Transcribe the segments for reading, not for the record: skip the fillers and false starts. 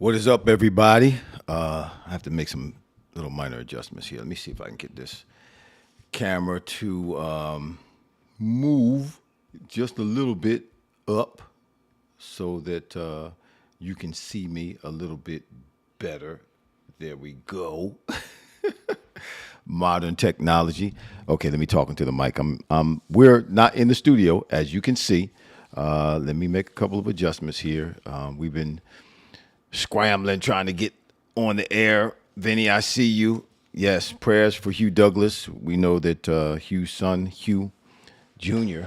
What is up, everybody? I have to make some little minor adjustments here. Let me see if I can get this camera to move just a little bit up so that you can see me a little bit better. There we go. Modern technology. Okay, let me talk into the mic. We're not in the studio, as you can see. Let me make a couple of adjustments here. We've been scrambling, trying to get on the air. Vinny, I see you. Yes, prayers for Hugh Douglas. We know that Hugh's son, Hugh Jr.,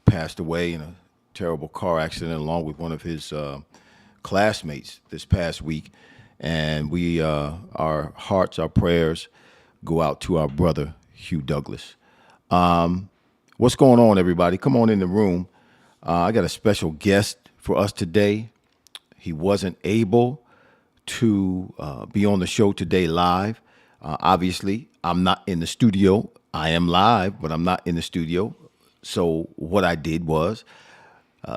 passed away in a terrible car accident along with one of his classmates this past week. And our hearts, our prayers go out to our brother, Hugh Douglas. What's going on, everybody? Come on in the room. I got a special guest for us today. He wasn't able to be on the show today live. Obviously, I'm not in the studio. I am live, but I'm not in the studio. So what I did was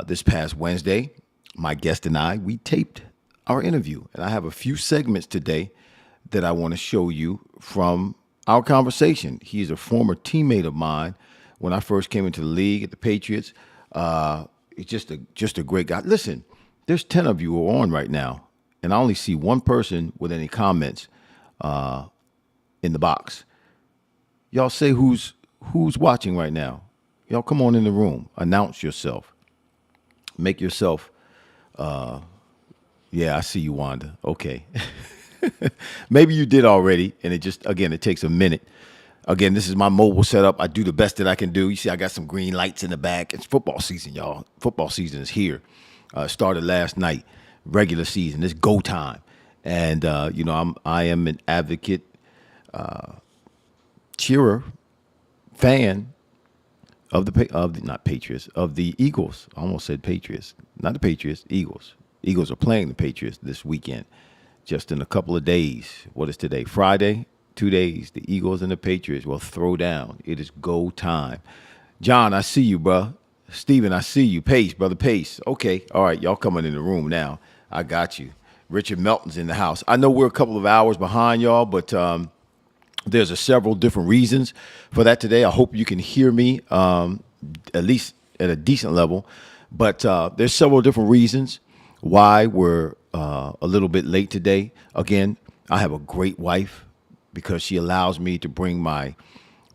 this past Wednesday, my guest and I, we taped our interview. And I have a few segments today that I want to show you from our conversation. He's a former teammate of mine when I first came into the league at the Patriots. He's just a great guy. Listen, there's 10 of you who are on right now, and I only see one person with any comments in the box. Y'all say who's watching right now. Y'all come on in the room. Announce yourself. Make yourself. Yeah, I see you, Wanda. Okay. Maybe you did already, and it takes a minute. Again, this is my mobile setup. I do the best that I can do. You see, I got some green lights in the back. It's football season, y'all. Football season is here. Started last night. Regular season. It's go time. And I am an advocate, cheerer, fan of the Eagles. I almost said Patriots. Not the Patriots, Eagles. Eagles are playing the Patriots this weekend. Just in a couple of days. What is today? Friday? 2 days. The Eagles and the Patriots will throw down. It is go time. John, I see you, bro. Steven, I see you. Pace, brother Pace. Okay. All right. Y'all coming in the room now. I got you. Richard Melton's in the house. I know we're a couple of hours behind y'all, but there's several different reasons for that today. I hope you can hear me at least at a decent level. But there's several different reasons why we're a little bit late today. Again, I have a great wife because she allows me to bring my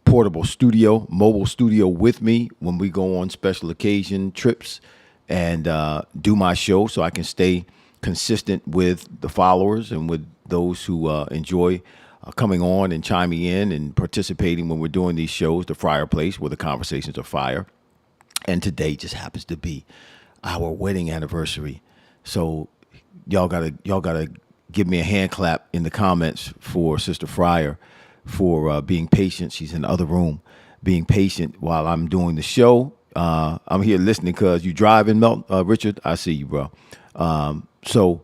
portable studio, mobile studio with me when we go on special occasion trips and do my show so I can stay consistent with the followers and with those who enjoy coming on and chiming in and participating when we're doing these shows, the Fryar Place, where the conversations are fire. And today just happens to be our wedding anniversary. So y'all gotta give me a hand clap in the comments for Sister Fryar for being patient. She's in the other room, being patient while I'm doing the show I'm here listening because you driving, Richard. I see you, bro. So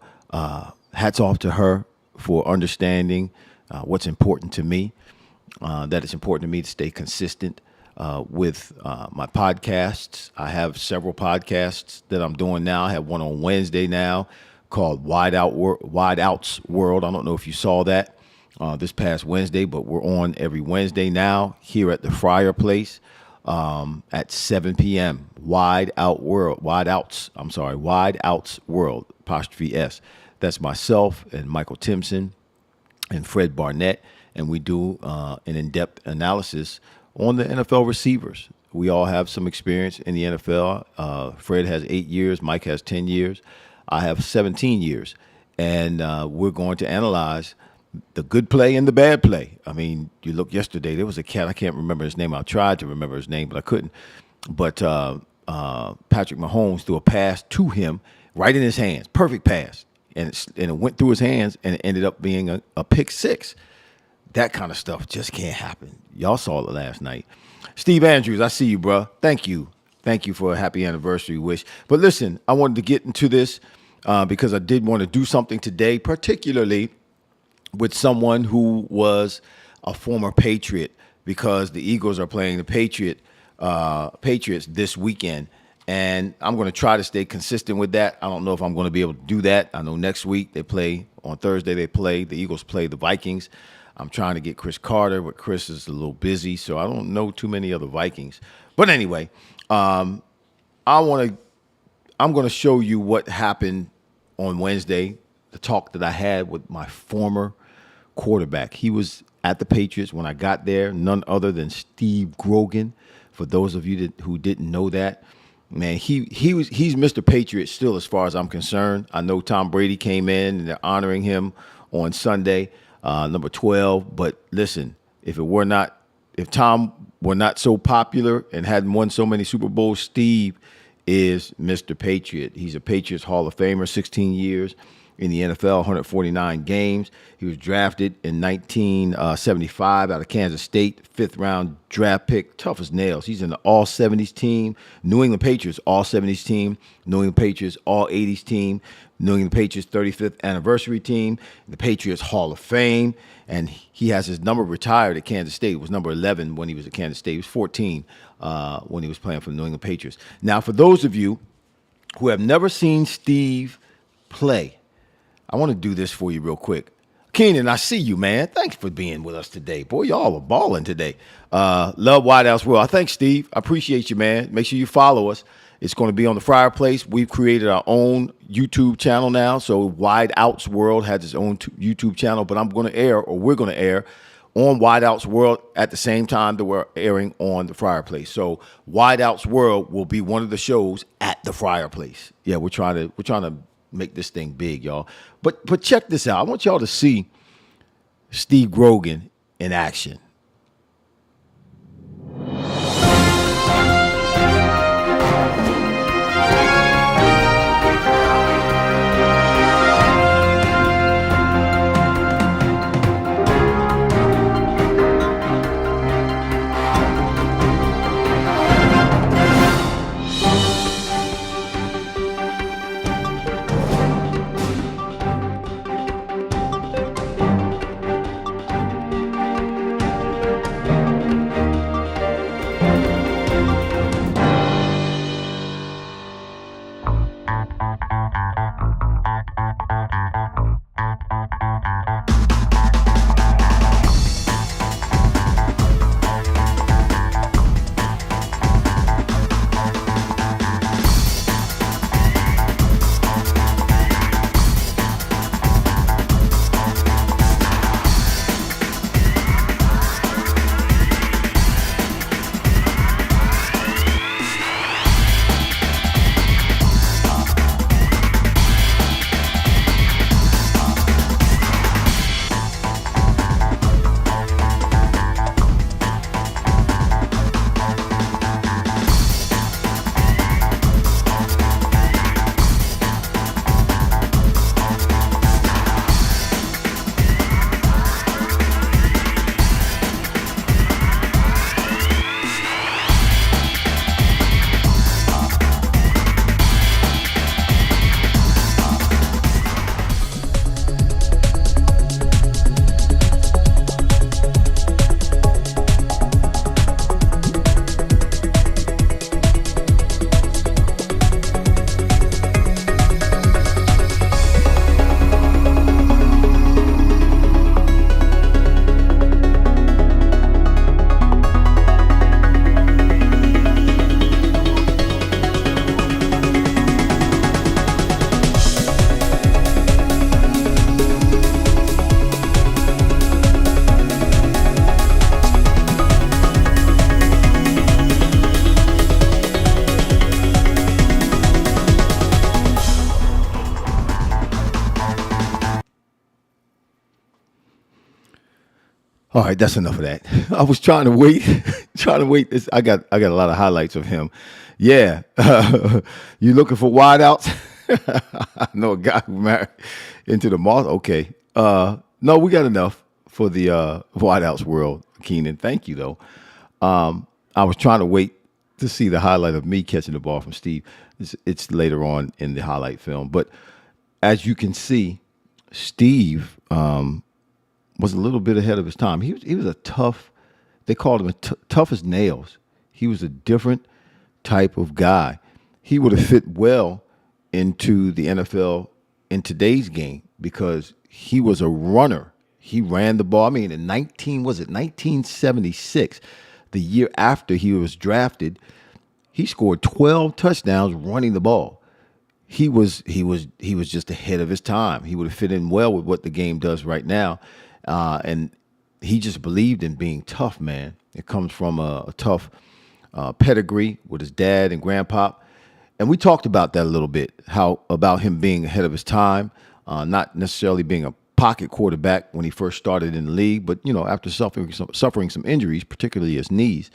hats off to her for understanding what's important to me. That it's important to me to stay consistent with my podcasts. I have several podcasts that I'm doing now. I have one on Wednesday now called Wide Out's World. I don't know if you saw that this past Wednesday, but we're on every Wednesday now here at the Fryar Place at 7 p.m. Wide Out's World, apostrophe S. That's myself and Michael Timpson and Fred Barnett, and we do an in-depth analysis on the NFL receivers. We all have some experience in the NFL. Fred has 8 years, Mike has 10 years, I have 17 years, and we're going to analyze the good play and the bad play. I mean, you look yesterday, there was a cat, I can't remember his name. I tried to remember his name, but I couldn't. But Patrick Mahomes threw a pass to him right in his hands, perfect pass. And it went through his hands, and it ended up being a pick six. That kind of stuff just can't happen. Y'all saw it last night. Steve Andrews, I see you, bro. Thank you. Thank you for a happy anniversary wish. But listen, I wanted to get into this because I did want to do something today, particularly with someone who was a former Patriot, because the Eagles are playing the Patriots this weekend. And I'm going to try to stay consistent with that. I don't know if I'm going to be able to do that. I know next week they play, on Thursday the Eagles play the Vikings. I'm trying to get Chris Carter, but Chris is a little busy, so I don't know too many other Vikings. But anyway, I'm going to show you what happened on Wednesday, the talk that I had with my former quarterback. He was at the Patriots when I got there, none other than Steve Grogan. For those of you who didn't know that, man, he's Mr. Patriot still, as far as I'm concerned. I know Tom Brady came in and they're honoring him on Sunday, number 12. But listen, if Tom were not so popular and hadn't won so many Super Bowls, Steve is Mr. Patriot. He's a Patriots Hall of Famer, 16 years in the NFL, 149 games. He was drafted in 1975 out of Kansas State, fifth-round draft pick, tough as nails. He's in the All-70s team, New England Patriots All-70s team, New England Patriots All-80s team, New England Patriots 35th anniversary team, the Patriots Hall of Fame, and he has his number retired at Kansas State. It was number 11 when he was at Kansas State. He was 14 when he was playing for the New England Patriots. Now, for those of you who have never seen Steve play, I want to do this for you real quick. Keenan, I see you, man. Thanks for being with us today. Boy, y'all are balling today. Love Wide Out's World. I thank Steve. I appreciate you, man. Make sure you follow us. It's going to be on the Fryar Place. We've created our own YouTube channel now. So Wide Out's World has its own YouTube channel, but we're going to air on Wide Out's World at the same time that we're airing on the Fryar Place. So Wide Out's World will be one of the shows at the Fryar Place. Yeah, we're trying to make this thing big, y'all. But check this out. I want y'all to see Steve Grogan in action. All right, that's enough of that. I was trying to wait, trying to wait. This I got a lot of highlights of him. Yeah, you looking for wideouts? I know a guy who married into the moth. Okay, no, we got enough for the wideouts world, Keenan. Thank you though. I was trying to wait to see the highlight of me catching the ball from Steve. It's later on in the highlight film, but as you can see, Steve was a little bit ahead of his time. He was a tough. They called him tough as nails. He was a different type of guy. He would have fit well into the NFL in today's game because he was a runner. He ran the ball. I mean, in 1976, the year after he was drafted, he scored 12 touchdowns running the ball. He was just ahead of his time. He would have fit in well with what the game does right now, and he just believed in being tough. Man, it comes from a tough pedigree with his dad and grandpa, and we talked about that a little bit. How about him being ahead of his time, not necessarily being a pocket quarterback when he first started in the league, but after suffering some injuries, particularly his knees,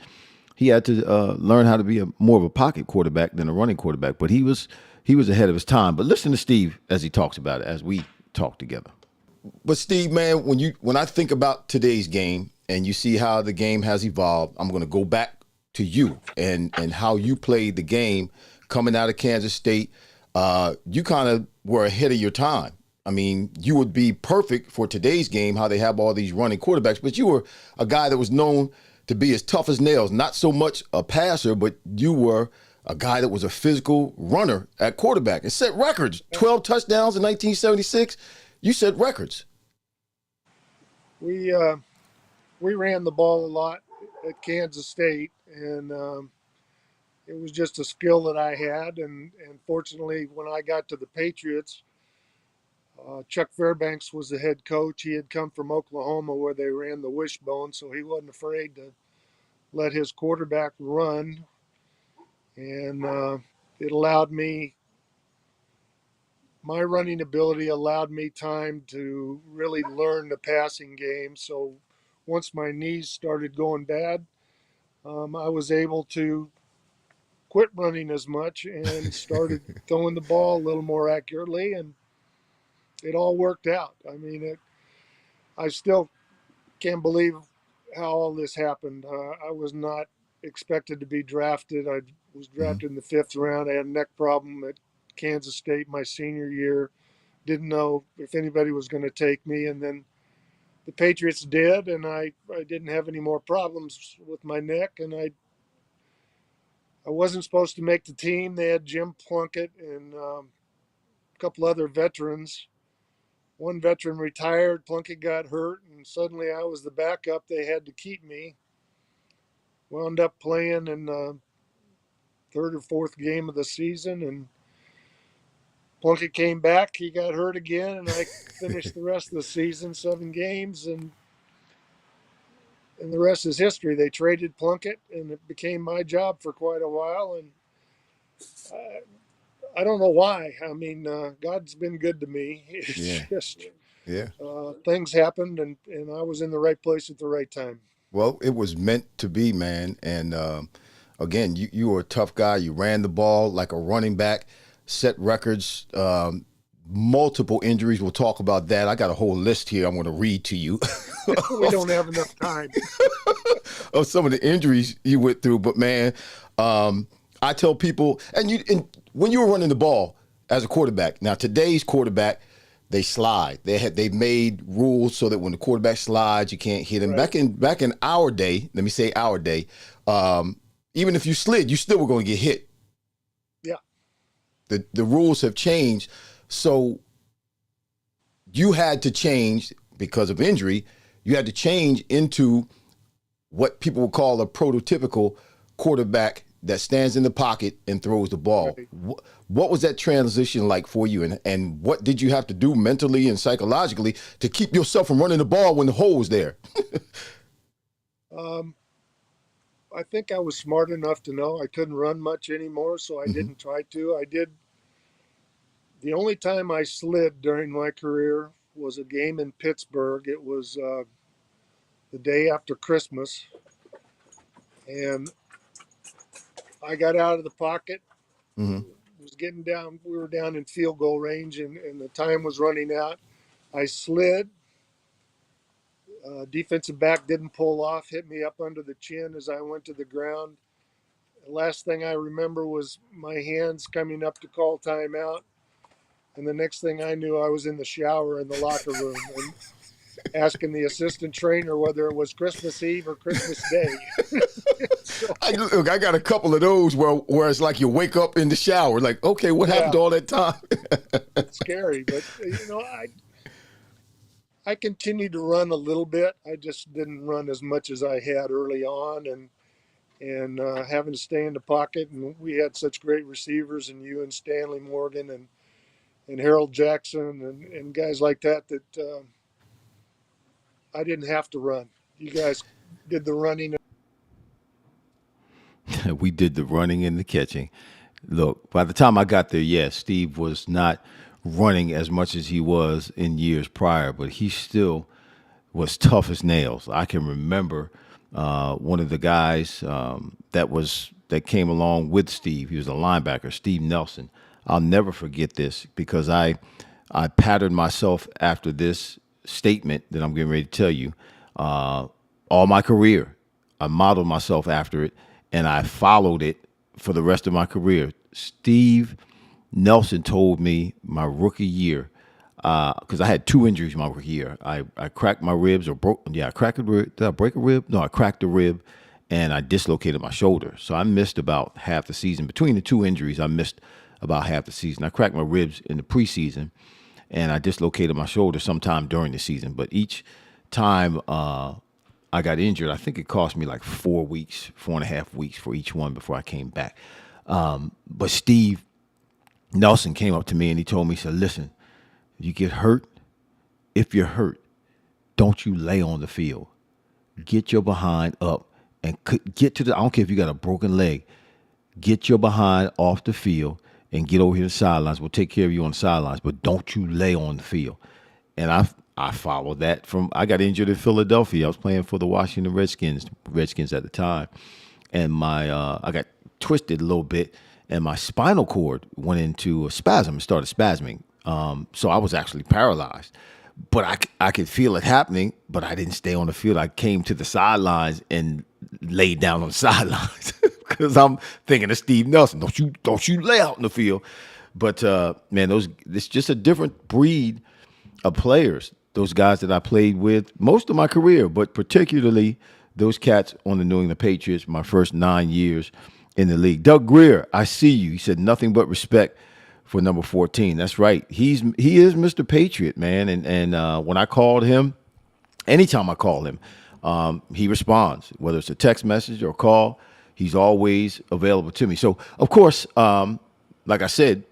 he had to learn how to be more of a pocket quarterback than a running quarterback. But he was ahead of his time. But listen to Steve as he talks about it, as we talk together. But Steve, man, when I think about today's game and you see how the game has evolved, I'm going to go back to you and how you played the game coming out of Kansas State. You kind of were ahead of your time. I mean, you would be perfect for today's game, how they have all these running quarterbacks, but you were a guy that was known to be as tough as nails, not so much a passer, but you were a guy that was a physical runner at quarterback and set records. 12 touchdowns in 1976. You set records. We uh, we ran the ball a lot at Kansas State, and it was just a skill that I had. And fortunately, when I got to the Patriots, Chuck Fairbanks was the head coach. He had come from Oklahoma where they ran the wishbone, so he wasn't afraid to let his quarterback run, and it allowed me my running ability allowed me time to really learn the passing game. So once my knees started going bad, I was able to quit running as much and started throwing the ball a little more accurately, and it all worked out. I mean, I still can't believe how all this happened. I was not expected to be drafted. I was Mm-hmm. drafted in the fifth round. I had a neck problem at Kansas State my senior year. Didn't know if anybody was going to take me, and then the Patriots did, and I didn't have any more problems with my neck, and I wasn't supposed to make the team. They had Jim Plunkett and a couple other veterans. One veteran retired, Plunkett got hurt, and suddenly I was the backup. They had to keep me. Wound up playing in the third or fourth game of the season, and Plunkett came back. He got hurt again, and I finished the rest of the season, 7 games, and the rest is history. They traded Plunkett, and it became my job for quite a while. And I don't know why. I mean, God's been good to me. It's Yeah. just Yeah. things happened, and I was in the right place at the right time. Well, it was meant to be, man. And again, you were a tough guy. You ran the ball like a running back, set records, multiple injuries. We'll talk about that. I got a whole list here I'm going to read to you We don't have enough time. of some of the injuries you went through. But man, I tell people, and when you were running the ball as a quarterback, now today's quarterback, they slide. They've made rules so that when the quarterback slides, you can't hit him. Right. Back in our day, let me say our day, even if you slid, you still were going to get hit. Yeah. The rules have changed, so you had to change because of injury. You had to change into what people would call a prototypical quarterback that stands in the pocket and throws the ball. Right. What was that transition like for you, and what did you have to do mentally and psychologically to keep yourself from running the ball when the hole was there? Um, I think I was smart enough to know I couldn't run much anymore, so I Mm-hmm. didn't try to. I did. The only time I slid during my career was a game in Pittsburgh. It was the day after Christmas, and I got out of the pocket. Hmm. Was getting down. We were down in field goal range, and the time was running out. I slid. Defensive back didn't pull off, hit me up under the chin as I went to the ground. The last thing I remember was my hands coming up to call timeout. And the next thing I knew, I was in the shower in the locker room and asking the assistant trainer whether it was Christmas Eve or Christmas Day. So, Look, I got a couple of those where it's like you wake up in the shower, like, okay, what happened yeah, to all that time? scary. But, I continued to run a little bit. I just didn't run as much as I had early on. And having to stay in the pocket. And we had such great receivers, and you and Stanley Morgan and Harold Jackson and guys like that I didn't have to run. You guys did the running. We did the running and the catching. Look, by the time I got there, yes, Steve was not running as much as he was in years prior, but he still was tough as nails. I can remember one of the guys that came along with Steve. He was a linebacker, Steve Nelson. I'll never forget this because I patterned myself after this statement that I'm getting ready to tell you all my career. I modeled myself after it, and I followed it for the rest of my career. Steve Nelson told me my rookie year, because I had two injuries my rookie year. I cracked my ribs or broke. Yeah, I cracked a rib. Did I break a rib? No, I cracked a rib, and I dislocated my shoulder. So I missed about half the season. Between the two injuries, I missed about half the season. I cracked my ribs in the preseason, and I dislocated my shoulder sometime during the season. But each time I got injured, I think it cost me like 4 weeks, 4.5 weeks for each one before I came back. But Steve Nelson came up to me and he told me, he said, listen, you get hurt, if you're hurt, don't you lay on the field. Get your behind up and get to the, I don't care if you got a broken leg, get your behind off the field and get over here to the sidelines. We'll take care of you on the sidelines, but don't you lay on the field. And I followed that from, I got injured in Philadelphia. I was playing for the Washington Redskins at the time. And I got twisted a little bit and my spinal cord went into a spasm and started spasming. So I was actually paralyzed. But I could feel it happening, but I didn't stay on the field. I came to the sidelines and laid down on the sidelines because I'm thinking of Steve Nelson. Don't you lay out in the field. But man, it's just a different breed of players. Those guys that I played with most of my career, but particularly those cats on the New England Patriots, my first 9 years in the league. Doug Greer, I see you. He said nothing but respect for number 14. That's right. He is Mr. Patriot, man. And when I called him, anytime I call him, he responds, whether it's a text message or a call. He's always available to me. So, of course, like I said,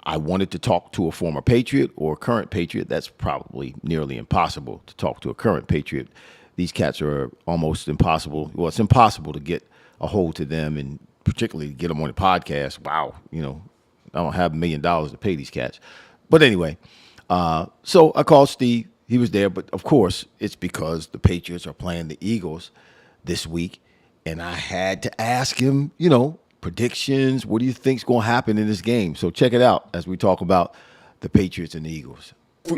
I wanted to talk to a former Patriot or a current Patriot. That's probably nearly impossible to talk to a current Patriot. These cats are almost impossible. Well, it's impossible to get a hold to them and particularly get them on the podcast. Wow, I don't have $1 million to pay these cats. But anyway, so I called Steve. He was there, but of course, it's because the Patriots are playing the Eagles this week, and I had to ask him, predictions. What do you think's going to happen in this game? So check it out as we talk about the Patriots and the Eagles.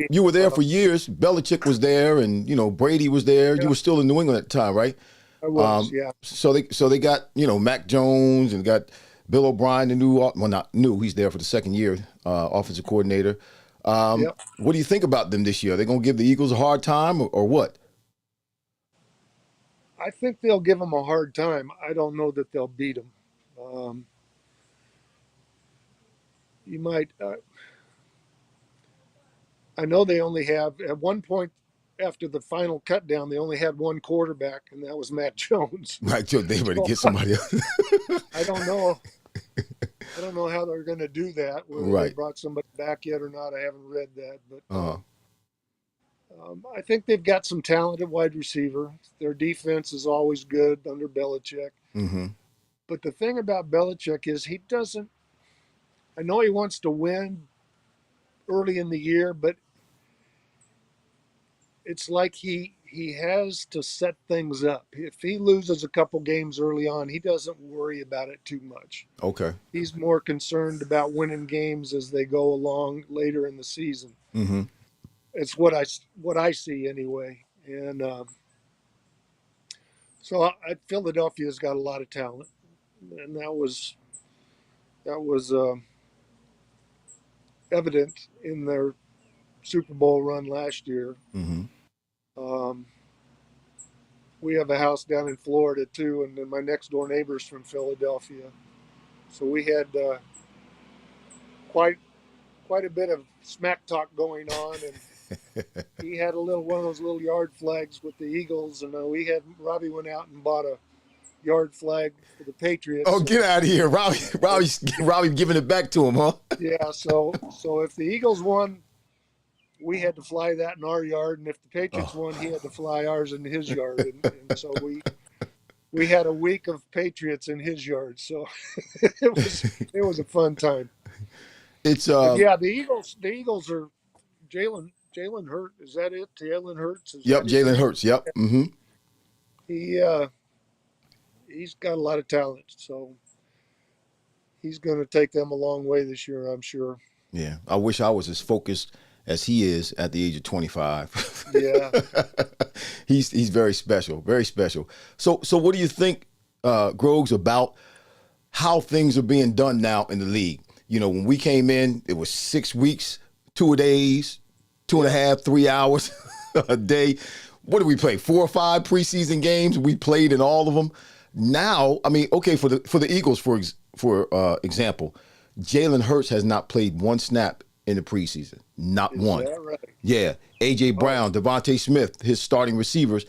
You were there for years. Belichick was there, and Brady was there. You Yeah, were still in New England at the time, right? I was. Yeah. So they got Mac Jones and got Bill O'Brien, the new, well, not new, he's there for the second year, offensive coordinator. Yep. What do you think about them this year? Are they going to give the Eagles a hard time or what? I think they'll give them a hard time. I don't know that they'll beat them. Um, you might. I know they only have at one point after the final cut down, they only had one quarterback, and that was Matt Jones. Like, they ready to So get somebody else. I don't know. I don't know how they're going to do that. Whether they Right. brought somebody back yet or not, I haven't read that. But Uh, I think they've got some talented wide receiver. Their defense is always good under Belichick. mm-hmm. But the thing about Belichick is he doesn't. I know he wants to win early in the year, but it's like he he has to set things up. If he loses a couple games early on, he doesn't worry about it too much. Okay. He's more concerned about winning games as they go along later in the season. Mm-hmm. It's what I see anyway. And Philadelphia's got a lot of talent, and that was evident in their Super Bowl run last year. Mm-hmm. Um, we have a house down in Florida too, and then my next door neighbor's from Philadelphia, so we had quite quite a bit of smack talk going on, and he had one of those little yard flags with the Eagles, and Robbie went out and bought a yard flag for the Patriots. Oh, get out of here, Robbie giving it back to him, huh? Yeah, so if the Eagles won, we had to fly that in our yard, and if the Patriots won, he had to fly ours in his yard, and so we had a week of Patriots in his yard, so it was a fun time. It's But yeah, the Eagles are Jalen Hurts. Is that it? Jalen Hurts. Yep, Jalen Hurts. Yep. Mm-hmm. He's got a lot of talent, so he's going to take them a long way this year, I'm sure. Yeah, I wish I was as focused as he is at the age of 25. Yeah, he's very special, very special. So what do you think, Grogs, about how things are being done now in the league? You know, when we came in, it was 6 weeks, 2 days, 2.5, 3 hours a day. What did we play? 4 or 5 preseason games. We played in all of them. Now, I mean, okay, for the Eagles, for example, Jalen Hurts has not played one snap in the preseason. Not one. Is that right? Yeah. A.J. Brown, Devontae Smith, his starting receivers,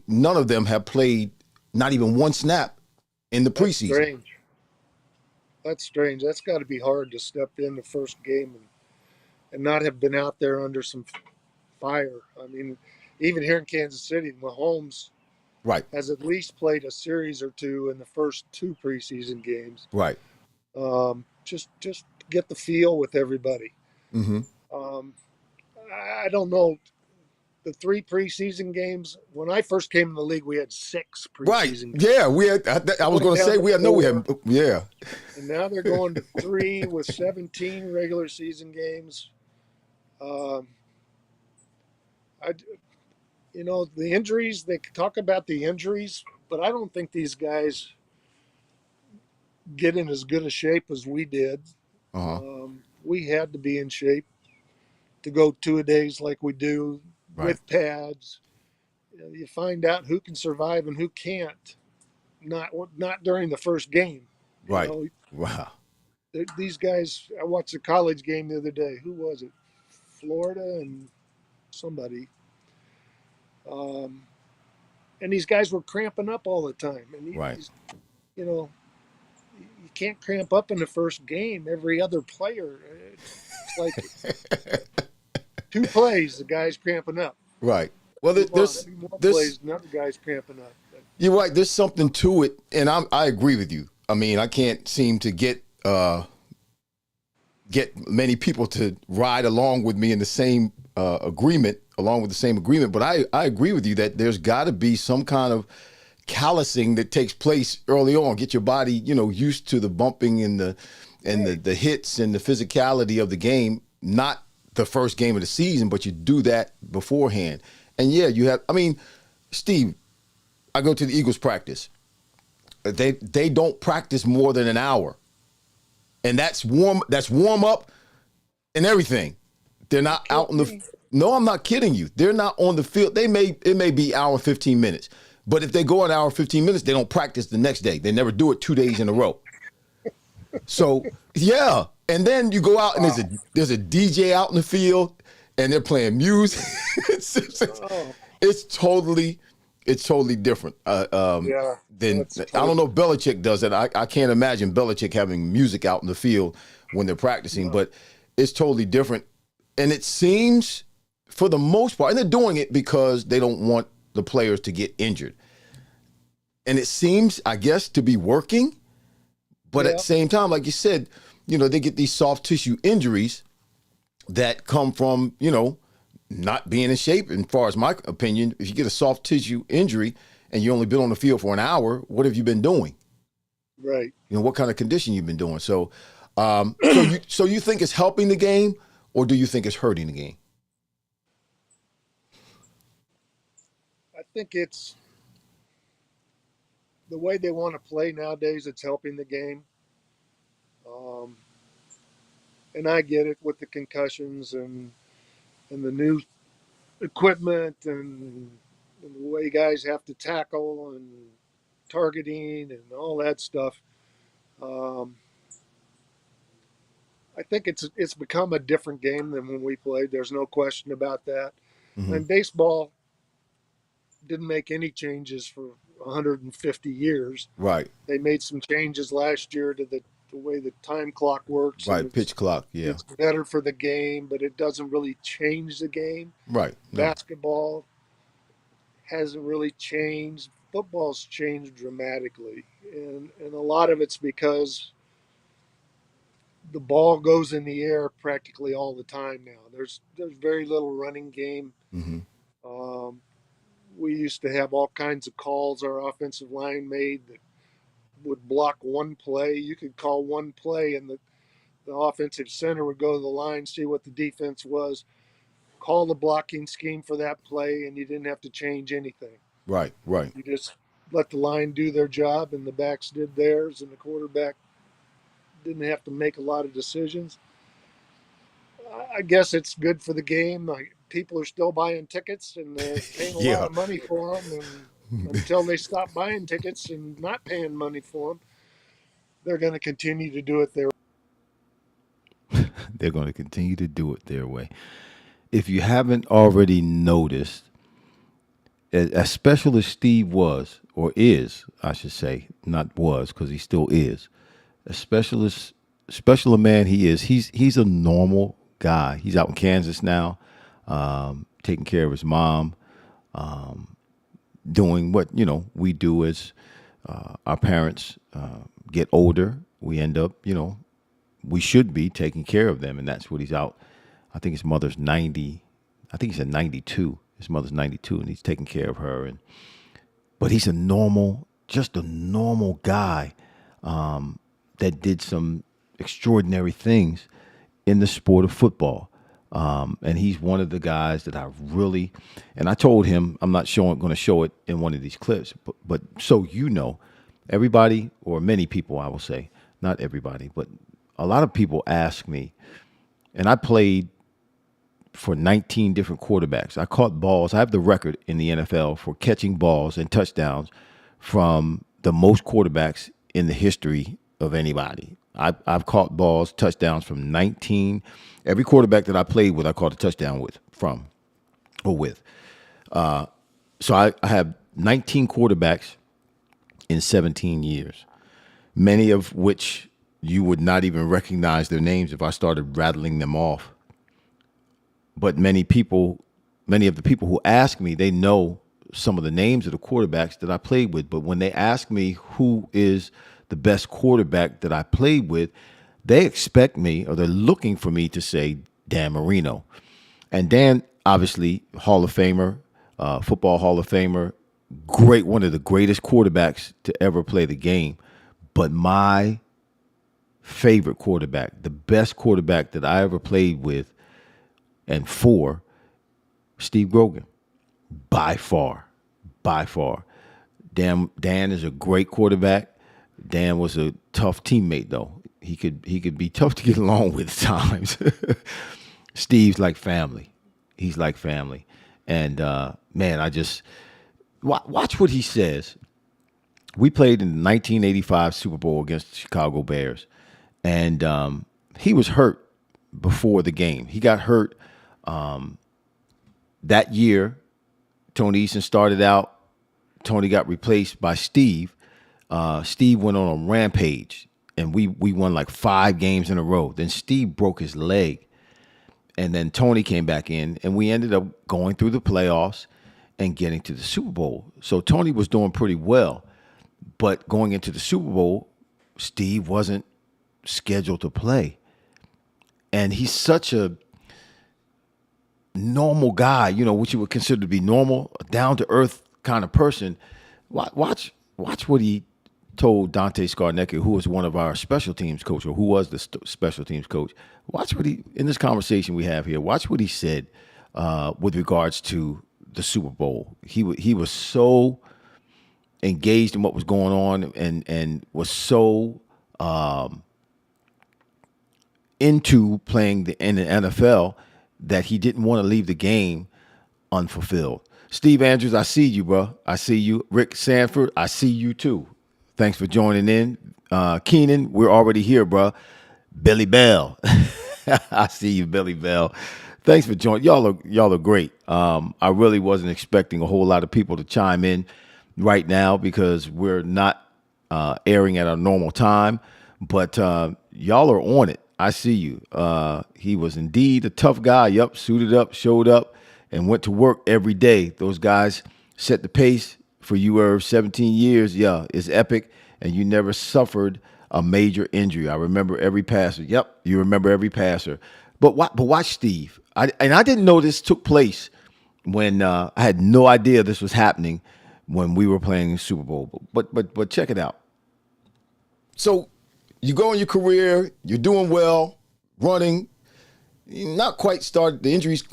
none of them have played not even one snap in the preseason. That's strange. That's got to be hard to step in the first game and not have been out there under some fire. I mean, even here in Kansas City, Mahomes has at least played a series or two in the first 2 preseason games. Right. Just get the feel with everybody. Mm-hmm. I don't know. The 3 preseason games, when I first came in the league, we had 6 preseason games. Yeah, we had. I was going to say we had. Yeah. And now they're going to 3 with 17 regular season games. The injuries. They talk about the injuries, but I don't think these guys get in as good a shape as we did. Uh-huh. We had to be in shape to go 2-a-days like we do. Right. With pads. You find out who can survive and who can't. Not during the first game. Right. Wow. These guys. I watched a college game the other day. Who was it? Florida and somebody. And these guys were cramping up all the time. And you can't cramp up in the first game. Every other player, it's like 2 plays, the guy's cramping up. Right. Well, there's plays, another guy's cramping up. You're right. There's something to it, and I agree with you. I mean, I can't seem to get many people to ride along with me in the same agreement, But I agree with you that there's got to be some kind of callousing that takes place early on. Get your body, used to the bumping and the hits and the physicality of the game. Not the first game of the season, but you do that beforehand. And yeah, Steve, I go to the Eagles practice. They don't practice more than an hour. And that's warm up and everything. They're not out in the No, I'm not kidding you. They're not on the field. It may be hour and 15 minutes. But if they go an hour and 15 minutes, they don't practice the next day. They never do it 2 days in a row. So, yeah. And then you go out and there's a DJ out in the field and they're playing music. It's totally different. I don't know if Belichick does it. I can't imagine Belichick having music out in the field when they're practicing, but it's totally different. And it seems, for the most part, and they're doing it because they don't want the players to get injured. And it seems, I guess, to be working. But at the same time, like you said, they get these soft tissue injuries that come from, not being in shape. And as far as my opinion, if you get a soft tissue injury and you only been on the field for an hour, what have you been doing? Right. What kind of condition you've been doing. So you think it's helping the game, or do you think it's hurting the game? I think it's the way they want to play nowadays. It's helping the game. Um, and I get it with the concussions and the new equipment and the way guys have to tackle and targeting and all that stuff. Um, I think it's become a different game than when we played. There's no question about that. Mm-hmm. And baseball didn't make any changes for 150 years. Right. They made some changes last year to the way the time clock works, and Right. Pitch clock. Yeah. it's better for the game, but it doesn't really change the game. Right. No. Basketball hasn't really changed. Football's changed dramatically, and a lot of it's because the ball goes in the air practically all the time now. There's very little running game. Mm-hmm. Um, we used to have all kinds of calls our offensive line made that would block one play. You could call one play, and the offensive center would go to the line, see what the defense was, call the blocking scheme for that play, and you didn't have to change anything. Right. Right. You just let the line do their job, and the backs did theirs, and the quarterback didn't have to make a lot of decisions. I guess it's good for the game. Like, people are still buying tickets, and they're paying a lot Yeah. of money for them. And until they stop buying tickets and not paying money for them, they're going to continue to do it their They're going to continue to do it their way. If you haven't already noticed, as special as Steve was, or is, I should say, not was, because he still is, as special a man he is, he's a normal guy. He's out in Kansas now, taking care of his mom, doing what we do as our parents get older. We end up, we should be taking care of them, and that's what he's out. I think his mother's 90. I think he's at 92. His mother's 92, and he's taking care of her. But he's just a normal guy that did some extraordinary things in the sport of football. And he's one of the guys that I really, and I told him I'm not going to show it in one of these clips, but so everybody, or many people, I will say, not everybody, but a lot of people ask me, and I played for 19 different quarterbacks. I caught balls. I have the record in the NFL for catching balls and touchdowns from the most quarterbacks in the history of anybody. I've caught balls, touchdowns from 19. Every quarterback that I played with, I caught a touchdown with. So I have 19 quarterbacks in 17 years, many of which you would not even recognize their names if I started rattling them off. But many of the people who ask me, they know some of the names of the quarterbacks that I played with. But when they ask me who is the best quarterback that I played with, they expect me, or they're looking for me to say Dan Marino. And Dan, obviously, Hall of Famer, football Hall of Famer, one of the greatest quarterbacks to ever play the game. But my favorite quarterback, the best quarterback that I ever played with and for, Steve Grogan, by far. Dan is a great quarterback. Dan was a tough teammate, though. He could be tough to get along with at times. Steve's like family. He's like family. And man, I just watch what he says. We played in the 1985 Super Bowl against the Chicago Bears, and he was hurt before the game. He got hurt that year. Tony Eason started out. Tony got replaced by Steve. Steve went on a rampage, and we won like 5 games in a row. Then Steve broke his leg, and then Tony came back in, and we ended up going through the playoffs and getting to the Super Bowl. So Tony was doing pretty well, but going into the Super Bowl, Steve wasn't scheduled to play. And he's such a normal guy, what you would consider to be normal, a down to earth kind of person. Watch what he told Dante Scarnecchia, who was one of our special teams coach, or who was the special teams coach. Watch what he in this conversation we have here. Watch what he said with regards to the Super Bowl. He was so engaged in what was going on and was so into playing in the NFL that he didn't want to leave the game unfulfilled. Steve Andrews, I see you, bro. I see you. Rick Sanford, I see you too. Thanks for joining in. Keenan, we're already here, bro. Billy Bell, I see you, Billy Bell. Thanks for joining. Y'all are great. I really wasn't expecting a whole lot of people to chime in right now because we're not airing at our normal time, but y'all are on it. I see you. He was indeed a tough guy. Yup, suited up, showed up, and went to work every day. Those guys set the pace for you, Irv. 17 years, yeah, it's epic, and you never suffered a major injury. I remember every passer. Yep, you remember every passer. But watch Steve. I didn't know this took place when I had no idea this was happening when we were playing the Super Bowl. But check it out. So you go in your career, you're doing well, running, not quite started. The injuries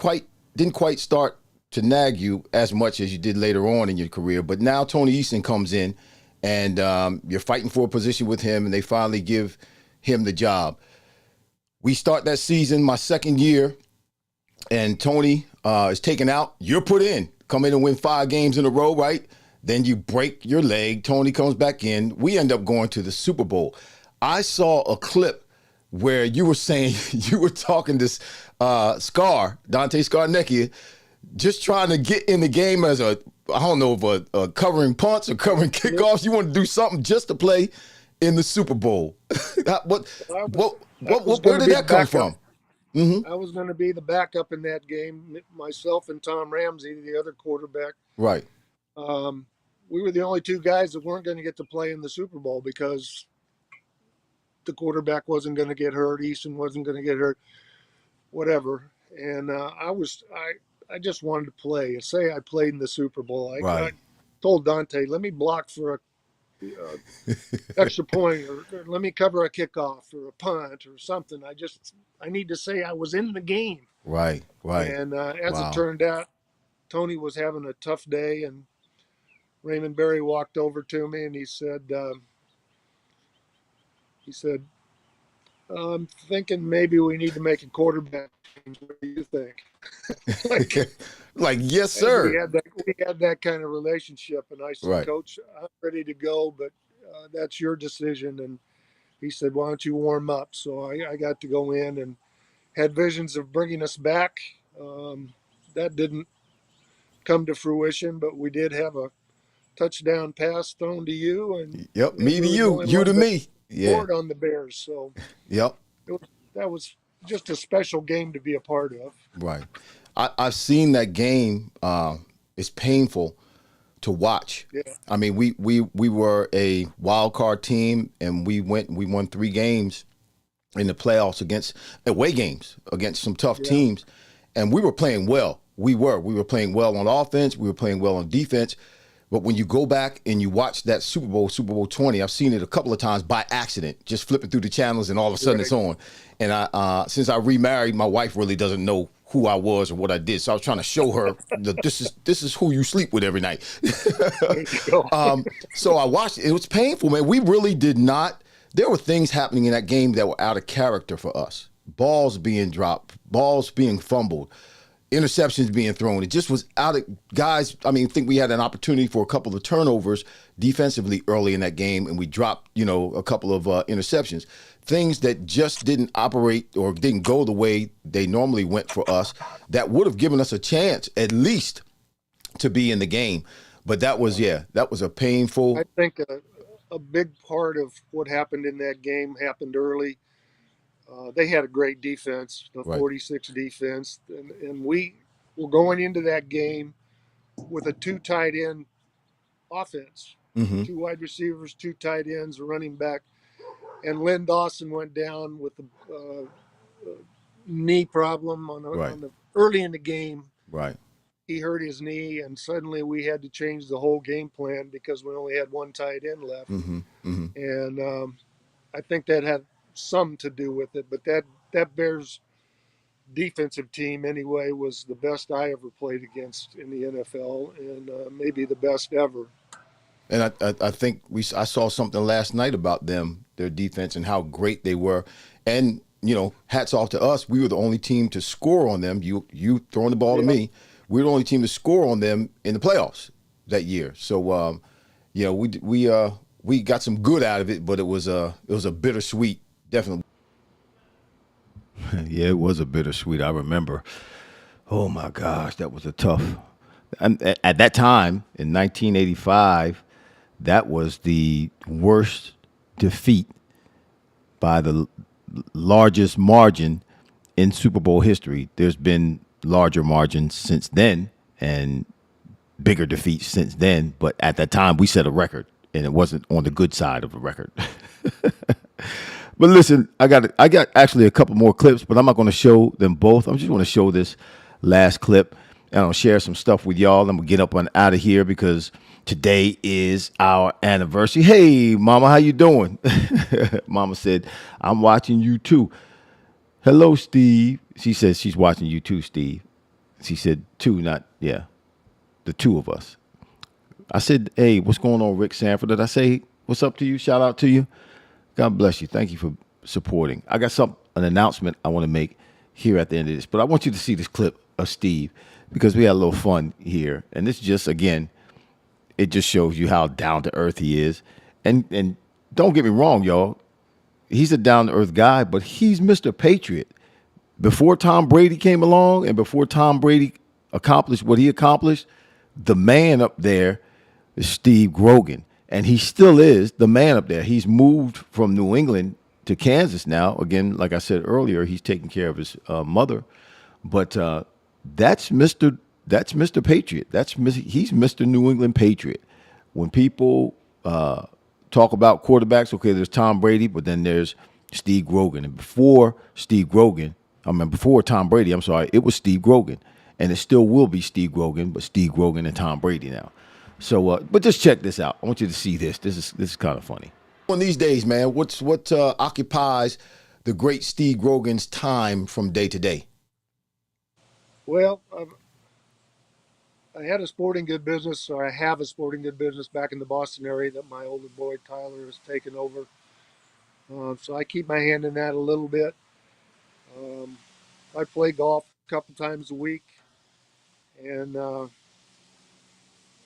didn't quite start to nag you as much as you did later on in your career. But now Tony Easton comes in, and you're fighting for a position with him, and they finally give him the job. We start that season, my second year, and Tony is taken out. You're put in. Come in and win 5 games in a row, right? Then you break your leg. Tony comes back in. We end up going to the Super Bowl. I saw a clip where you were saying you were talking to Dante Scarnecchia, just trying to get in the game as a covering punts or covering kickoffs. You want to do something just to play in the Super Bowl. Where did that come from? Mm-hmm. I was going to be the backup in that game, myself and Tom Ramsey, the other quarterback. Right. We were the only 2 guys that weren't going to get to play in the Super Bowl because the quarterback wasn't going to get hurt, Easton wasn't going to get hurt, whatever. And I just wanted to play. Say I played in the Super Bowl. I told Dante, let me block for a extra point, or let me cover a kickoff or a punt or something. I need to say I was in the game. Right. And as it turned out, Tony was having a tough day, and Raymond Berry walked over to me and he said, I'm thinking maybe we need to make a quarterback change. What do you think? like yes, sir. We had that kind of relationship, and I said, right. Coach, I'm ready to go, but that's your decision. And he said, why don't you warm up? So I got to go in and had visions of bringing us back. That didn't come to fruition, but we did have a touchdown pass thrown to you, and me to you, you to me. Yeah. On the Bears. So yep, that was just a special game to be a part of. Right. I've seen that game. It's painful to watch. Yeah. I mean, we were a wild card team, and we won 3 games in the playoffs against away games against some tough teams, and we were playing well. We were playing well on offense. We were playing well on defense. But when you go back and you watch that Super Bowl 20, I've seen it a couple of times by accident, just flipping through the channels, and all of a sudden it's on. And since I remarried, my wife really doesn't know who I was or what I did. So I was trying to show her that this is who you sleep with every night. So I watched it. It was painful, man. We really did not. There were things happening in that game that were out of character for us. Balls being dropped, balls being fumbled, interceptions being thrown. It just was out of guys. I mean, I think we had an opportunity for a couple of turnovers defensively early in that game, and we dropped, a couple of interceptions. Things that just didn't operate or didn't go the way they normally went for us that would have given us a chance at least to be in the game. But that was a painful. I think a big part of what happened in that game happened early. They had a great defense, the 46 defense, and we were going into that game with a 2 tight end offense, 2 wide receivers, 2 tight ends, a running back, and Lynn Dawson went down with knee problem Right. on the early in the game. Right. He hurt his knee, and suddenly we had to change the whole game plan because we only had one tight end left. Mm-hmm. Mm-hmm. And I think that had some to do with it. But that Bears defensive team anyway was the best I ever played against in the NFL, and maybe the best ever. And I think I saw something last night about them, their defense, and how great they were. And hats off to us. We were the only team to score on them. You throwing the ball to Yep. me. We were the only team to score on them in the playoffs that year. So we got some good out of it, but it was a bittersweet, definitely. Yeah, it was a bittersweet. I remember. Oh my gosh, that was a tough. And at that time in 1985, that was the worst defeat by the largest margin in Super Bowl history. There's been larger margins since then and bigger defeats since then, but at that time we set a record, and it wasn't on the good side of the record. But listen, I got actually a couple more clips, but I'm not going to show them both. I'm just going to show this last clip, and I'll share some stuff with y'all. I'm gonna get up and out of here because today is our anniversary. Hey, Mama, how you doing? Mama said, "I'm watching you too." Hello, Steve. She says she's watching you too, Steve. She said two, not yeah, the two of us. I said, "Hey, what's going on, Rick Sanford?" Did I say what's up to you? Shout out to you. God bless you. Thank you for supporting. I got an announcement I want to make here at the end of this, but I want you to see this clip of Steve because we had a little fun here, and this just again, it just shows you how down to earth he is. And don't get me wrong, y'all. He's a down to earth guy, but he's Mr. Patriot. Before Tom Brady came along, and before Tom Brady accomplished what he accomplished, the man up there is Steve Grogan, and he still is the man up there. He's moved from New England to Kansas now. Again, like I said earlier, he's taking care of his mother, but that's Mister Patriot. He's Mister New England Patriot. When people talk about quarterbacks, okay, there's Tom Brady, but then there's Steve Grogan, and before Tom Brady, I'm sorry, it was Steve Grogan, and it still will be Steve Grogan, but Steve Grogan and Tom Brady now. So, but just check this out. I want you to see this. This is kind of funny. On these days, man, what occupies the great Steve Grogan's time from day to day? Well, I had a sporting good business, or I have a sporting good business back in the Boston area that my older boy Tyler has taken over. So I keep my hand in that a little bit. Um, I play golf a couple times a week, and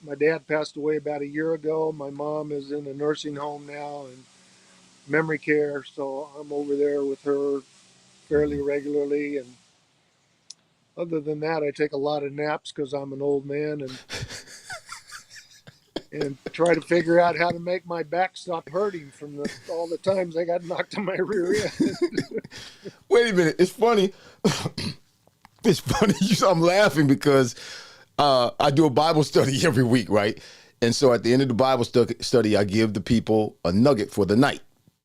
my dad passed away about a year ago. My mom is in a nursing home now and memory care, so I'm over there with her fairly regularly. And other than that, I take a lot of naps because I'm an old man, and try to figure out how to make my back stop hurting from all the times I got knocked on my rear end. Wait a minute. It's funny. It's funny. I'm laughing because I do a Bible study every week, right? And so at the end of the Bible study, I give the people a nugget for the night.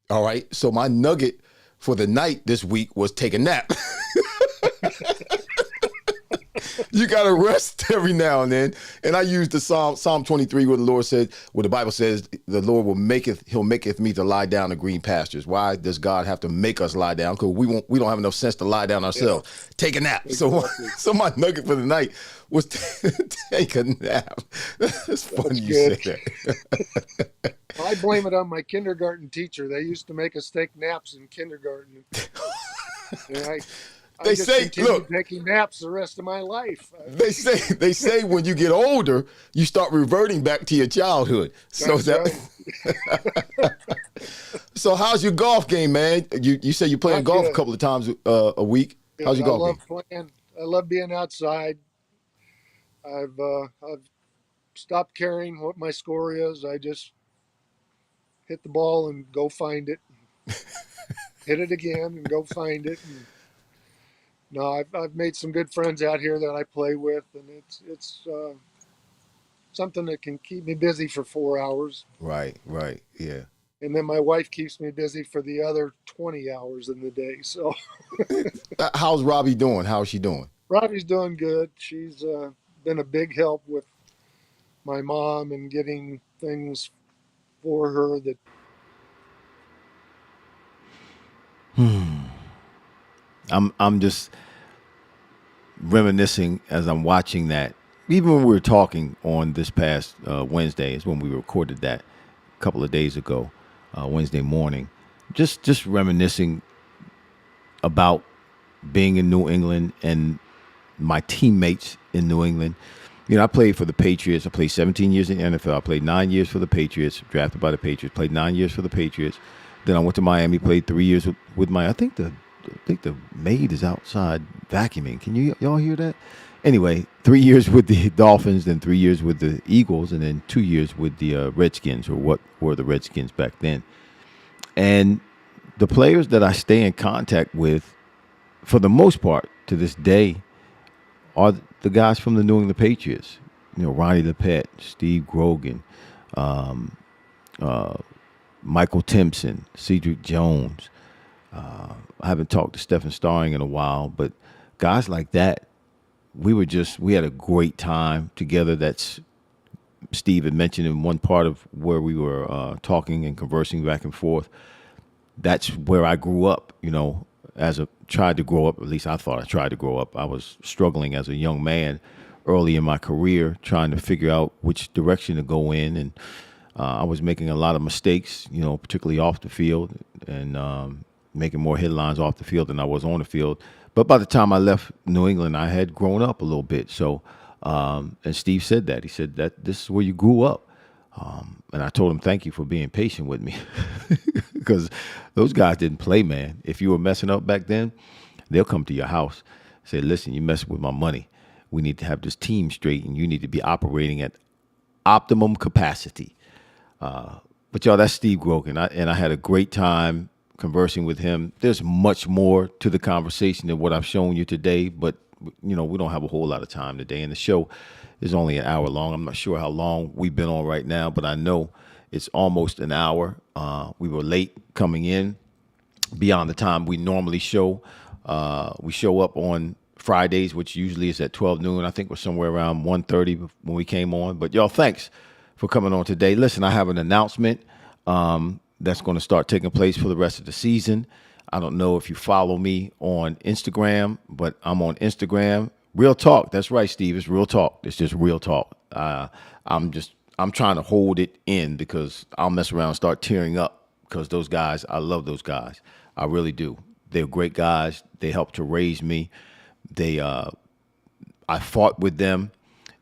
All right. So my nugget for the night this week was take a nap. You got to rest every now and then. And I use the Psalm 23 where the Lord said, where the Bible says, the Lord he'll maketh me to lie down in green pastures. Why does God have to make us lie down? Because we don't have enough sense to lie down ourselves. Yeah. Take a nap. Exactly. So my nugget for the night was take a nap. It's funny you say that. I blame it on my kindergarten teacher. They used to make us take naps in kindergarten. And I just continued taking naps the rest of my life. They say when you get older, you start reverting back to your childhood. Right. So how's your golf game, man? You say you're playing golf a couple of times a week. Yeah, how's your golf game? I love being outside. I've stopped caring what my score is. I just hit the ball and go find it. Hit it again and go find it. And no, I've made some good friends out here that I play with, and it's something that can keep me busy for 4 hours. Right, yeah. and then my wife keeps me busy for the other 20 hours in the day. So How's Robbie doing? How's she doing? Robbie's doing good. She's been a big help with my mom and getting things for her that. I'm just reminiscing as I'm watching that. Even when we were talking on this past Wednesday, is when we recorded that a couple of days ago, Wednesday morning. Just reminiscing about being in New England and my teammates in New England. You know, I played for the Patriots. I played 17 years in the NFL. I played 9 years for the Patriots, drafted by the Patriots. Played 9 years for the Patriots. Then I went to Miami, played 3 years with my. I think the maid is outside vacuuming. Can y'all hear that? Anyway, 3 years with the Dolphins, then 3 years with the Eagles, and then 2 years with the Redskins, or what were the Redskins back then. And the players that I stay in contact with, for the most part, to this day, are the guys from the New England Patriots. You know, Ronnie LePet, Steve Grogan, Michael Timpson, Cedric Jones. I haven't talked to Stephen Starring in a while, but guys like that, we had a great time together. That's Steve had mentioned in one part of where we were talking and conversing back and forth. That's where I grew up, you know, tried to grow up. At least I thought I tried to grow up. I was struggling as a young man early in my career, trying to figure out which direction to go in. And I was making a lot of mistakes, you know, particularly off the field, and making more headlines off the field than I was on the field. But by the time I left New England, I had grown up a little bit. So, and Steve said that. He said that this is where you grew up. And I told him, thank you for being patient with me, because those guys didn't play, man. If you were messing up back then, they'll come to your house, say, listen, you messing with my money. We need to have this team straight, and you need to be operating at optimum capacity. But y'all, that's Steve Grogan. I had a great time conversing with him. There's much more to the conversation than what I've shown you today, but you know, we don't have a whole lot of time today, and the show is only an hour long. I'm not sure how long we've been on right now, but I know it's almost an hour. We were late coming in beyond the time we normally show. We show up on Fridays, which usually is at 12 noon. I think we're somewhere around 1:30 when we came on. But y'all, thanks for coming on today. Listen, I have an announcement that's going to start taking place for the rest of the season. I don't know if you follow me on Instagram, but I'm on Instagram. Real talk. That's right, Steve. It's real talk. It's just real talk. I'm trying to hold it in because I'll mess around and start tearing up, because those guys, I love those guys. I really do. They're great guys. They helped to raise me. I fought with them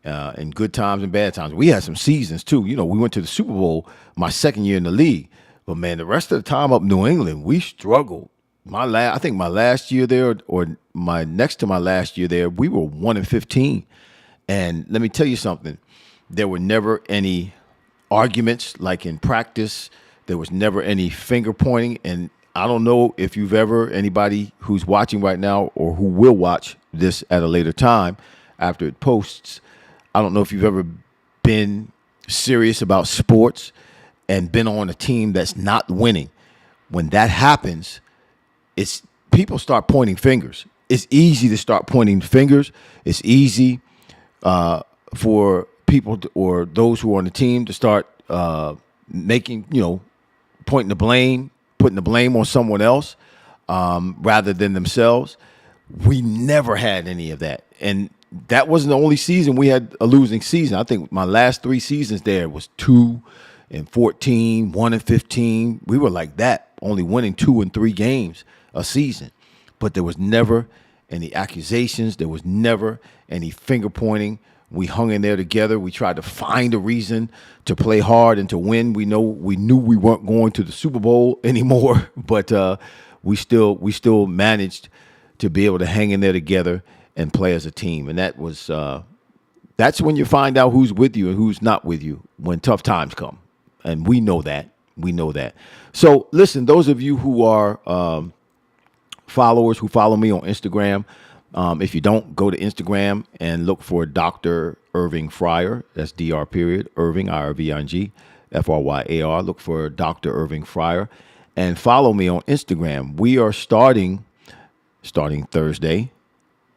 in good times and bad times. We had some seasons too. You know, we went to the Super Bowl my second year in the league, but man, the rest of the time up New England, we struggled. I think my last year there, or my next to my last year there, we were 1-15. And let me tell you something. There were never any arguments like in practice. There was never any finger pointing. And I don't know if you've ever, anybody who's watching right now or who will watch this at a later time after it posts, I don't know if you've ever been serious about sports and been on a team that's not winning. When that happens, it's people start pointing fingers. It's easy to start pointing fingers. It's easy for people or those who are on the team to start making, pointing the blame, putting the blame on someone else rather than themselves. We never had any of that. And that wasn't the only season we had a losing season. I think my last 3 seasons there was 2-14, 1-15. We were like that, only winning 2 and 3 games a season. But there was never any accusations. There was never any finger pointing. We hung in there together. We tried to find a reason to play hard and to win. We knew we weren't going to the Super Bowl anymore, but we still managed to be able to hang in there together and play as a team. And that's when you find out who's with you and who's not with you when tough times come. And we know that. We know that. So listen, those of you who are followers who follow me on Instagram, if you don't, go to Instagram and look for Dr. Irving Fryar. That's Dr. Irving, Irving. Fryar. Look for Dr. Irving Fryar. And follow me on Instagram. We are starting Thursday,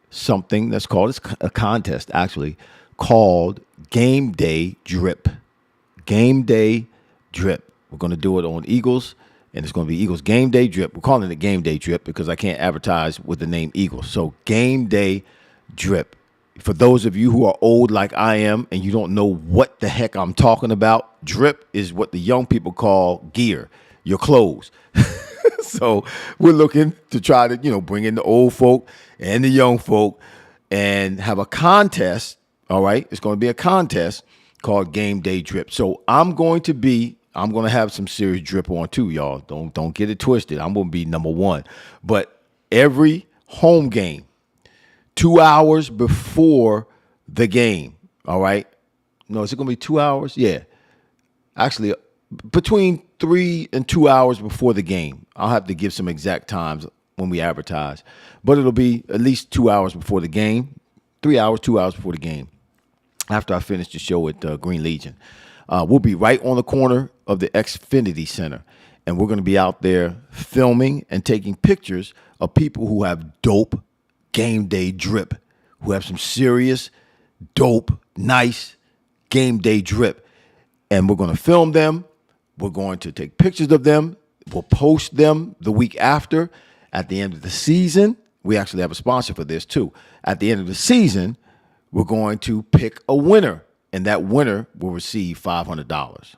something that's called, it's a contest actually, called Game Day Drip. Game Day Drip. We're going to do it on Eagles, and it's going to be Eagles Game Day Drip. We're calling it Game Day Drip because I can't advertise with the name Eagles. So Game Day Drip. For those of you who are old like I am and you don't know what the heck I'm talking about, drip is what the young people call gear, your clothes. So we're looking to try to, bring in the old folk and the young folk and have a contest. All right. It's going to be a contest called Game Day Drip. So I'm going to have some serious drip on too, y'all. Don't get it twisted. I'm going to be number one. But every home game, 2 hours before the game. All right. No, is it going to be 2 hours? Yeah. Actually, between 3 and 2 hours before the game. I'll have to give some exact times when we advertise, but it'll be at least 2 hours before the game, 3 hours, 2 hours before the game. After I finish the show at Green Legion, we'll be right on the corner of the Xfinity Center, and we're going to be out there filming and taking pictures of people who have dope game day drip, who have some serious, dope, nice game day drip. And we're going to film them. We're going to take pictures of them. We'll post them the week after. At the end of the season, we actually have a sponsor for this too. At the end of the season, we're going to pick a winner, and that winner will receive $500.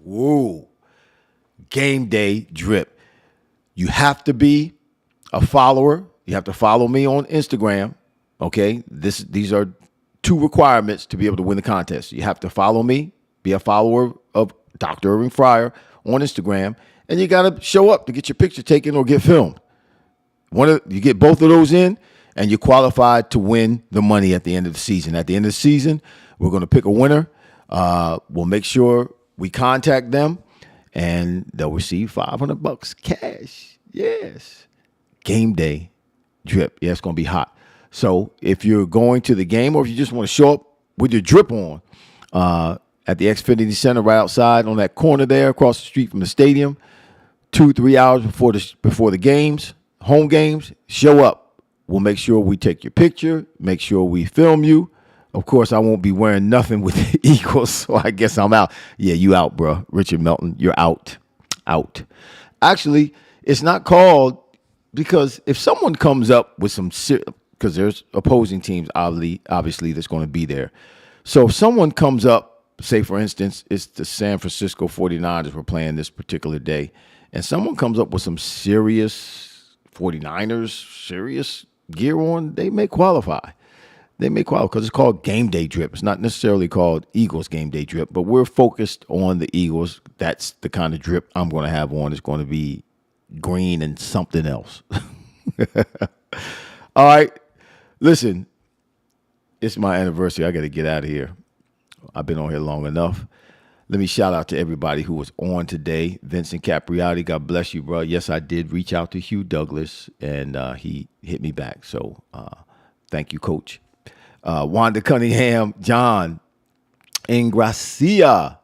Whoa. Game day drip. You have to be a follower. You have to follow me on Instagram. Okay. These are 2 requirements to be able to win the contest. You have to follow me, be a follower of Dr. Irving Fryar on Instagram, and you got to show up to get your picture taken or get filmed. You get both of those in, and you're qualified to win the money at the end of the season. At the end of the season, we're going to pick a winner. We'll make sure we contact them, and they'll receive $500 cash. Yes. Game day drip. Yeah, it's going to be hot. So if you're going to the game, or if you just want to show up with your drip on, at the Xfinity Center right outside on that corner there across the street from the stadium, 2-3 hours before the games, home games, show up. We'll make sure we take your picture, make sure we film you. Of course, I won't be wearing nothing with the Eagles, so I guess I'm out. Yeah, you out, bro. Richard Melton, you're out. Out. Actually, it's not called, because if someone comes up with some, because there's opposing teams, obviously, that's going to be there. So if someone comes up, say, for instance, it's the San Francisco 49ers we're playing this particular day, and someone comes up with some serious 49ers, serious gear on, they may qualify. They may qualify because it's called Game Day Drip. It's not necessarily called Eagles Game Day Drip, but we're focused on the Eagles. That's the kind of drip I'm going to have on. It's going to be green and something else. All right. Listen, it's my anniversary. I got to get out of here. I've been on here long enough. Let me shout out to everybody who was on today. Vincent Capriati, God bless you, bro. Yes, I did reach out to Hugh Douglas, and he hit me back. So thank you, Coach. Wanda Cunningham, John, Ingracia.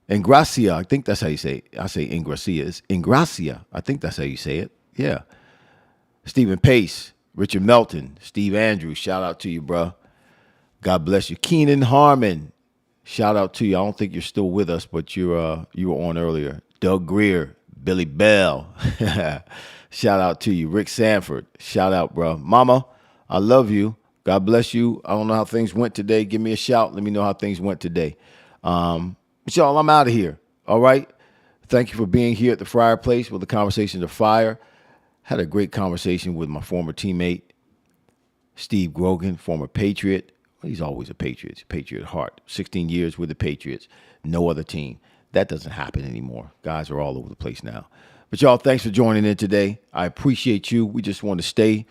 I think that's how you say it. I say Ingracia. It's Ingracia. I think that's how you say it. Yeah. Stephen Pace, Richard Melton, Steve Andrews, shout out to you, bro. God bless you. Keenan Harmon, shout out to you. I don't think you're still with us, but you were on earlier. Doug Greer, Billy Bell, shout out to you. Rick Sanford, shout out, bro. Mama, I love you. God bless you. I don't know how things went today. Give me a shout. Let me know how things went today. But y'all, I'm out of here. All right. Thank you for being here at the Fryar Place with the Conversations of Fire. Had a great conversation with my former teammate, Steve Grogan, former Patriot. He's always a Patriot. Patriot heart. 16 years with the Patriots. No other team. That doesn't happen anymore. Guys are all over the place now. But y'all, thanks for joining in today. I appreciate you. We just want to stay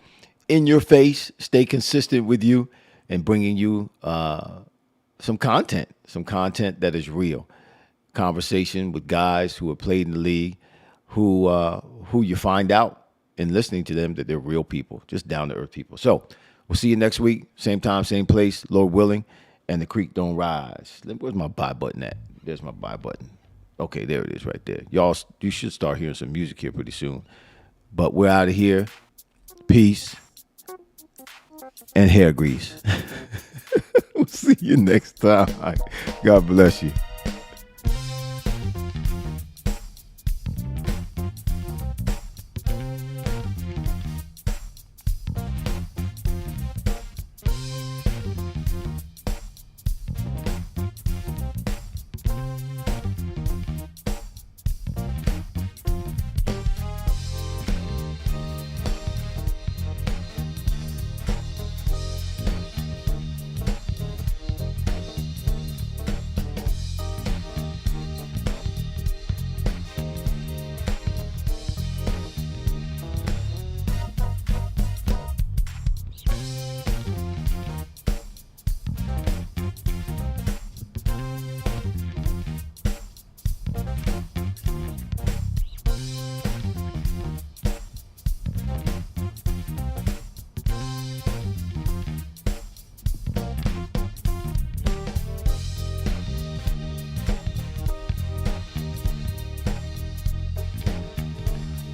in your face, stay consistent with you, and bringing you some content that is real. Conversation with guys who have played in the league, who you find out in listening to them that they're real people, just down-to-earth people. So we'll see you next week, same time, same place, Lord willing, and the creek don't rise. Where's my buy button at? There's my buy button. Okay, there it is right there. Y'all, you should start hearing some music here pretty soon. But we're out of here. Peace and hair grease. We'll see you next time. God bless you.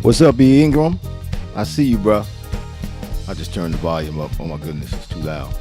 What's up, B. Ingram? I see you, bro. I just turned the volume up. Oh my goodness, it's too loud.